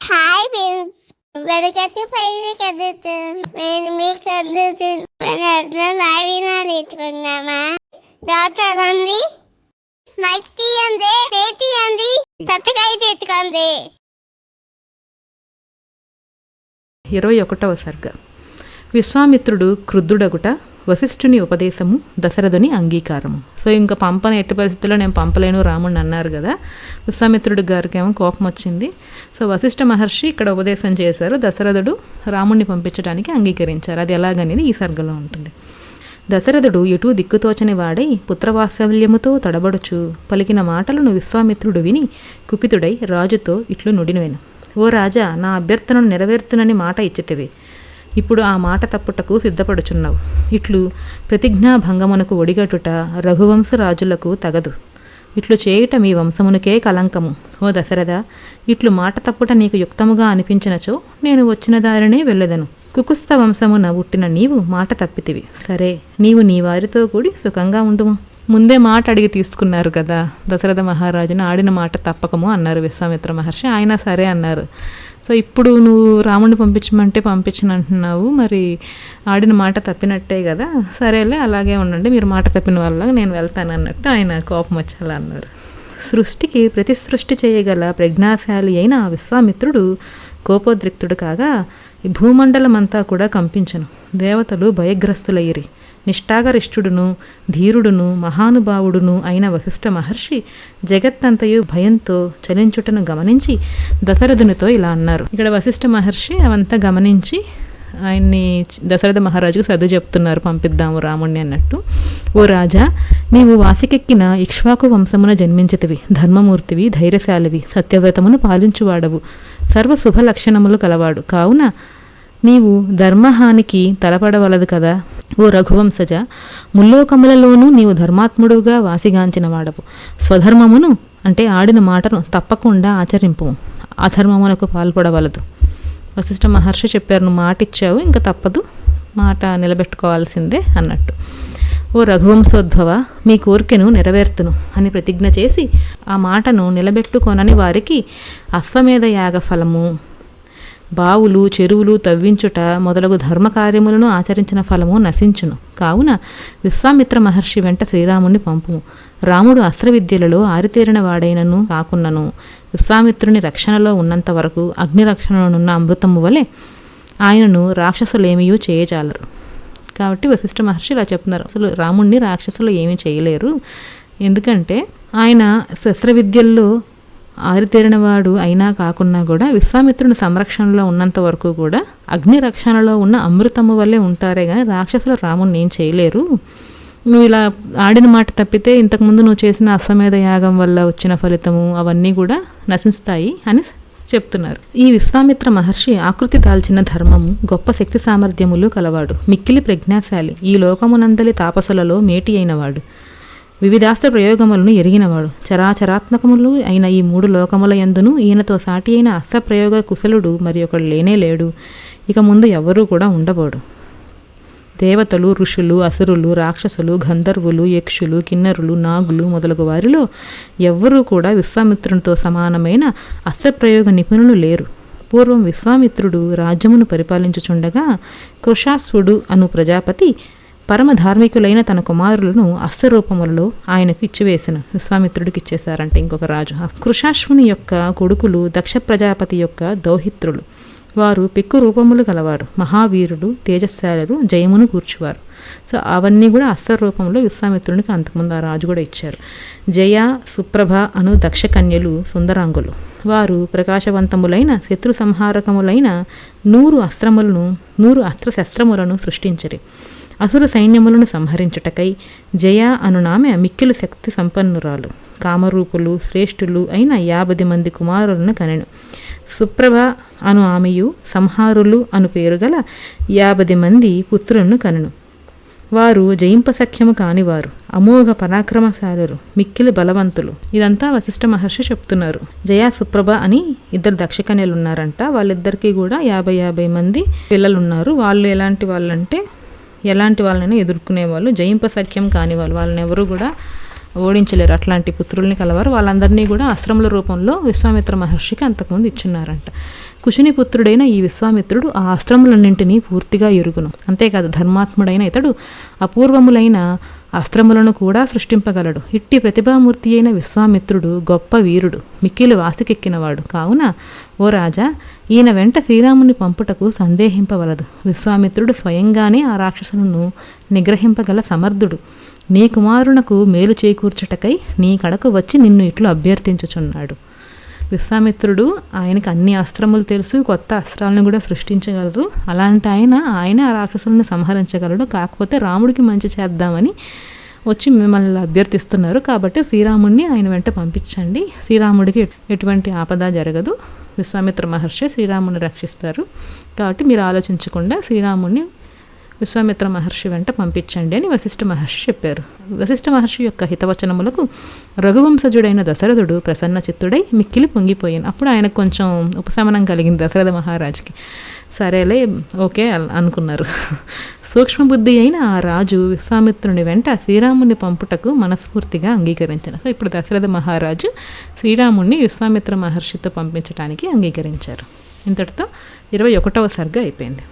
Hi friends, వెనకటి పైన కదుతుంది. నేను మీకు కదుతుంది. నేర్చుకున్నామా? దాచండి, మైక్ తీయండి, తీయండి, తట్టకాయ తెచ్చుకోండి. 21వ సర్గ. విశ్వామిత్రుడు క్రుద్ధుడగుట, వశిష్ఠుని ఉపదేశము, దశరథుని అంగీకారము. సో ఇంకా పంపని ఎట్టి పరిస్థితుల్లో నేను పంపలేను రాముడిని అన్నారు కదా. విశ్వామిత్రుడి గారికి ఏమో కోపం వచ్చింది. సో వశిష్ఠ మహర్షి ఇక్కడ ఉపదేశం చేశారు. దశరథుడు రాముడిని పంపించడానికి అంగీకరించారు. అది ఎలాగనేది ఈ సర్గలో ఉంటుంది. దశరథుడు ఎటూ దిక్కుతోచని వాడై పుత్రవాత్సల్యముతో తడబడుచు పలికిన మాటలను విశ్వామిత్రుడు విని కుపితుడై రాజుతో ఇట్లు నుడినవెను. ఓ రాజా, నా అభ్యర్థనను నెరవేర్చునని మాట ఇచ్చితివి. ఇప్పుడు ఆ మాట తప్పుటకు సిద్ధపడుచున్నావు. ఇట్లు ప్రతిజ్ఞాభంగమునకు ఒడిగట్టుట రఘువంశరాజులకు తగదు. ఇట్లు చేయుట మీ వంశమునికే కలంకము. ఓ దశరథ, ఇట్లు మాట తప్పుట నీకు యుక్తముగా అనిపించినచో నేను వచ్చిన దారినే వెళ్ళెదను. కుకుస్థ వంశమున పుట్టిన నీవు మాట తప్పితివి. సరే, నీవు నీ వారితో కూడి సుఖంగా ఉండుము. ముందే మాట అడిగి తీసుకున్నారు కదా దశరథ మహారాజును. ఆడిన మాట తప్పకము అన్నారు విశ్వామిత్ర మహర్షి. ఆయన సరే అన్నారు. సో ఇప్పుడు నువ్వు రాముడిని పంపించమంటే పంపించనంటున్నావు, మరి ఆడిన మాట తప్పినట్టే కదా. సరేలే, అలాగే ఉండండి, మీరు మాట తప్పిన వల్ల నేను వెళ్తాను అన్నట్టు ఆయన కోపం వచ్చేలా అన్నారు. సృష్టికి ప్రతిసృష్టి చేయగల ప్రజ్ఞాశాలి అయిన విశ్వామిత్రుడు కోపోద్రిక్తుడు కాగా ఈ భూమండలమంతా కూడా కంపించను. దేవతలు భయగ్రస్తులయ్యిరి. నిష్ఠాగరిష్ఠుడును ధీరుడును మహానుభావుడును అయిన వశిష్ఠ మహర్షి జగత్తంతయు భయంతో చలించుటను గమనించి దశరథునితో ఇలా అన్నారు. ఇక్కడ వశిష్ఠ మహర్షి అవంతా గమనించి ఆయన్ని దశరథ మహారాజుకు సర్దు చెప్తున్నారు, పంపిద్దాము రాముణ్ణి అన్నట్టు. ఓ రాజా, నీవు వాసికెక్కిన ఇక్ష్వాకు వంశమున జన్మించితివి. ధర్మమూర్తివి, ధైర్యశాలివి, సత్యవ్రతమును పాలించువాడవు, సర్వ శుభ లక్షణములు కలవాడు. కావున నీవు ధర్మహానికి తలపడవలదు కదా. ఓ రఘువంశజ, ముల్లోకములలోనూ నీవు ధర్మాత్ముడుగా వాసిగాంచిన వాడవు. స్వధర్మమును అంటే ఆడిన మాటను తప్పకుండా ఆచరింపు, అధర్మమునకు పాల్పడవలదు. వశిష్ఠ మహర్షి చెప్పారు, నువ్వు మాట ఇచ్చావు, ఇంకా తప్పదు, మాట నిలబెట్టుకోవాల్సిందే అన్నట్టు. ఓ రఘువంశోద్భవ, మీ కోరికను నెరవేర్తును అని ప్రతిజ్ఞ చేసి ఆ మాటను నిలబెట్టుకొనని వారికి అశ్వమేధ యాగ ఫలము, బావులు చెరువులు తవ్వించుట మొదలగు ధర్మకార్యములను ఆచరించిన ఫలము నశించును. కావున విశ్వామిత్ర మహర్షి వెంట శ్రీరాముని పంపుము. రాముడు అస్త్రవిద్యలలో ఆరితేరిన వాడైనను కాకున్నను విశ్వామిత్రుని రక్షణలో ఉన్నంత వరకు అగ్ని రక్షణలోనున్న అమృతము వలె ఆయనను రాక్షసులేమియూ చేయజాలరు. కాబట్టి వశిష్ఠ మహర్షి ఇలా చెప్తున్నారు, అసలు రాముణ్ణి రాక్షసులు ఏమీ చేయలేరు. ఎందుకంటే ఆయన శస్త్రవిద్యల్లో ఆరితేరినవాడు అయినా కాకున్నా కూడా విశ్వామిత్రుని సంరక్షణలో ఉన్నంత వరకు కూడా అగ్ని రక్షణలో ఉన్న అమృతము వల్లే ఉంటారే కానీ రాక్షసులు రాముణ్ణి ఏం చేయలేరు. నువ్వు ఇలా ఆడిన మాట తప్పితే ఇంతకుముందు నువ్వు చేసిన అశ్వమేధ యాగం వల్ల వచ్చిన ఫలితము అవన్నీ కూడా నశిస్తాయి అని చెప్తున్నారు. ఈ విశ్వామిత్ర మహర్షి ఆకృతి దాల్చిన ధర్మము, గొప్ప శక్తి సామర్థ్యములు కలవాడు, మిక్కిలి ప్రజ్ఞాశాలి, ఈ లోకమునందలి తాపసులలో మేటి అయినవాడు, వివిధాస్త్ర ప్రయోగములను ఎరిగినవాడు, చరాచరాత్మకములు అయిన ఈ 3 లోకముల యందును ఈయనతో సాటి అయిన అస్త్రప్రయోగ కుశలుడు మరి ఒకడు లేనే లేడు, ఇక ముందు ఎవ్వరూ కూడా ఉండబోడు. దేవతలు, ఋషులు, అసురులు, రాక్షసులు, గంధర్వులు, యక్షులు, కిన్నరులు, నాగులు మొదలగు వారిలో ఎవ్వరూ కూడా విశ్వామిత్రునితో సమానమైన అస్త్రప్రయోగ నిపుణులు లేరు. పూర్వం విశ్వామిత్రుడు రాజ్యమును పరిపాలించుచుండగా కృషాస్వుడు అను ప్రజాపతి పరమ ధార్మికులైన తన కుమారులను అస్త్రరూపములలో ఆయనకు ఇచ్చివేసిన విశ్వామిత్రుడికి ఇచ్చేశారంటే ఇంకొక రాజు. కృషాశ్వుని యొక్క కొడుకులు దక్ష ప్రజాపతి యొక్క దౌహిత్రులు. వారు పెక్కు రూపములు గలవారు, మహావీరుడు, తేజస్శాలురు, జయమును కూర్చువారు. సో అవన్నీ కూడా అస్త్రరూపంలో విశ్వామిత్రునికి అంతకుముందు ఆ రాజు కూడా ఇచ్చారు. జయ, సుప్రభ అను దక్ష కన్యలు సుందరాంగులు. వారు ప్రకాశవంతములైన శత్రు సంహారకములైన 100 అస్త్రములను 100 అస్త్రశస్త్రములను సృష్టించరి. అసురు సైన్యములను సంహరించుటకై జయ అనునామె మిక్కిలి శక్తి సంపన్నురాలు, కామరూపులు, శ్రేష్ఠులు అయిన 50 మంది కుమారులను కనెను. సుప్రభ అను ఆమెయు సంహారులు అను పేరుగల 50 మంది పుత్రులను కనెను. వారు జయింపసఖ్యము కానివారు, అమోఘ పరాక్రమశాలురు, మిక్కిలి బలవంతులు. ఇదంతా వశిష్ఠ మహర్షి చెప్తున్నారు. జయ, సుప్రభ అని 2 దక్షకన్యలు ఉన్నారంట. వాళ్ళిద్దరికీ కూడా 50 మంది పిల్లలున్నారు. వాళ్ళు ఎలాంటి వాళ్ళంటే ఎలాంటి వాళ్ళని ఎదుర్కొనేవాళ్ళు, జయింపసఖ్యం కాని వాళ్ళు, వాళ్ళని ఎవరు కూడా ఓడించలేరు. అట్లాంటి పుత్రుల్ని కలవారు. వాళ్ళందరినీ కూడా అస్త్రముల రూపంలో విశ్వామిత్ర మహర్షికి అంతకుముందు ఇచ్చున్నారంట. కుశునిపుత్రుడైన ఈ విశ్వామిత్రుడు ఆ అస్త్రములన్నింటినీ పూర్తిగా ఎరుగును. అంతేకాదు ధర్మాత్ముడైన ఇతడు అపూర్వములైన అస్త్రములను కూడా సృష్టింపగలడు. ఇట్టి ప్రతిభామూర్తి అయిన విశ్వామిత్రుడు గొప్ప వీరుడు, మిక్కిలి వాసికెక్కినవాడు. కావున ఓ రాజా, ఈయన వెంట శ్రీరాముని పంపుటకు సందేహింపవలదు. విశ్వామిత్రుడు స్వయంగానే ఆ రాక్షసులను నిగ్రహింపగల సమర్థుడు. నీ కుమారునకు మేలు చేకూర్చుటకై నీ కడకు వచ్చి నిన్ను ఇట్లు అభ్యర్థించుచున్నాడు. విశ్వామిత్రుడు ఆయనకు అన్ని అస్త్రములు తెలుసు, కొత్త అస్త్రాలను కూడా సృష్టించగలరు. అలాంటి ఆయన ఆ రాక్షసులను సంహరించగలడు. కాకపోతే రాముడికి మంచి చేద్దామని వచ్చి మిమ్మల్ని అభ్యర్థిస్తున్నారు. కాబట్టి శ్రీరాముడిని ఆయన వెంట పంపించండి. శ్రీరాముడికి ఎటువంటి ఆపద జరగదు. విశ్వామిత్ర మహర్షి శ్రీరాముని రక్షిస్తారు. కాబట్టి మీరు ఆలోచించకుండా శ్రీరాముడిని విశ్వామిత్ర మహర్షి వెంట పంపించండి అని వశిష్ఠ మహర్షి చెప్పారు. వశిష్ఠ మహర్షి యొక్క హితవచనములకు రఘువంశజుడైన దశరథుడు ప్రసన్న చిత్తుడై మిక్కిలి పొంగిపోయాను. అప్పుడు ఆయనకు కొంచెం ఉపశమనం కలిగింది దశరథ మహారాజుకి. సరేలే, ఓకే అనుకున్నారు. సూక్ష్మబుద్ధి అయిన ఆ రాజు విశ్వామిత్రుని వెంట శ్రీరాముని పంపుటకు మనస్ఫూర్తిగా అంగీకరించారు. సో ఇప్పుడు దశరథ మహారాజు శ్రీరాముణ్ణి విశ్వామిత్ర మహర్షితో పంపించడానికి అంగీకరించారు. ఇంతటితో 21వ సర్గ అయిపోయింది.